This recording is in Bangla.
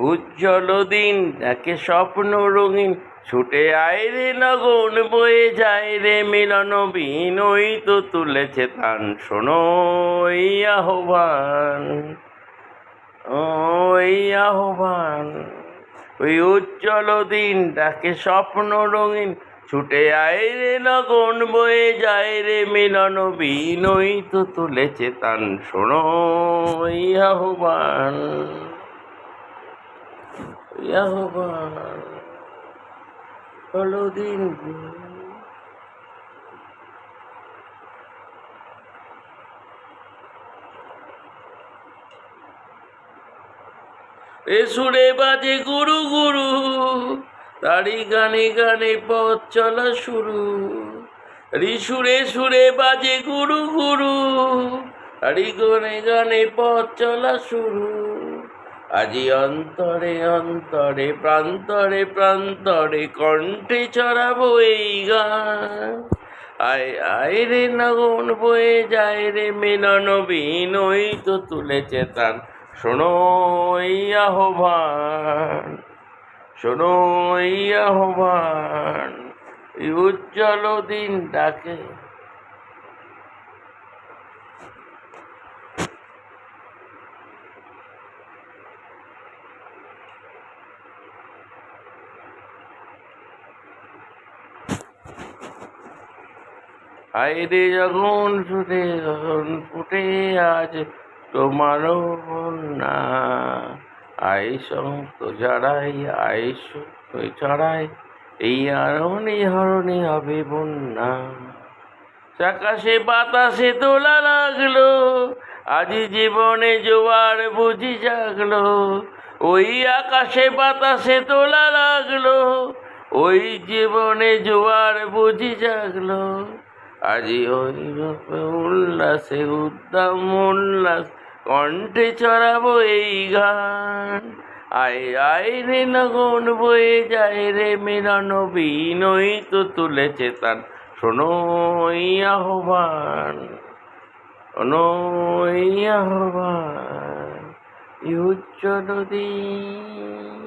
উজ্জ্বল দিন একে স্বপ্ন রঙিন, ছুটে আয় রে লগন বয়ে যায় রে মিলন বিন, ওই তো তুলেছে তান শোনো ওই আহ্বান, ওই আহ্বান। ওই উজ্জ্বল দিন ডাকে স্বপ্ন রঙিন, ছুটে আয় রে লগন বয়ে যায় রে মিলন বিন, ওই তো তুলেছে তান শোনো ওই আহ্বান, ওই আহ্বান। হলো দিন এ সুরে বাজে গুরু গুরু, তারি গানে গানে পথ চলা শুরু। সুরে সুরে বাজে গুরু গুরু, তারি গানে গানে পথ চলা শুরু। আজি অন্তরে অন্তরে প্রান্তরে প্রান্তরে কণ্ঠে চড়াবো এই গান। আয় আয় রে নগন বয়ে যায় রে মিলন বিন, ওই তো তুলেছে তান শোনো এই আহ্বান, শোনো এই আহ্বান। এই উজ্জ্বল দিন ডাকে আইরে যখন ছুটে যখন ফুটে আজ তোমারও বন্যা, তো যারাই আইস ছড়াই এই আরণি হরণি হবে বন্যা। আকাশে বাতাসে তোলা লাগলো, আজি জীবনে জোয়ার বুঝি জাগলো। ওই আকাশে বাতাসে তোলা লাগলো, ওই জীবনে জোয়ার বুঝি জাগলো। আজি ওই উল্লাসে উদ্দাম উল্লাস, কণ্ঠে চড়াবো এই গান। আয় আয় রে লগন বয়ে যায় রে মিলন বিন, ওই তো তুলেছে তান শোনো এই আহ্বান, শোনো এই আহ্বান। উজ্জ্বল দিন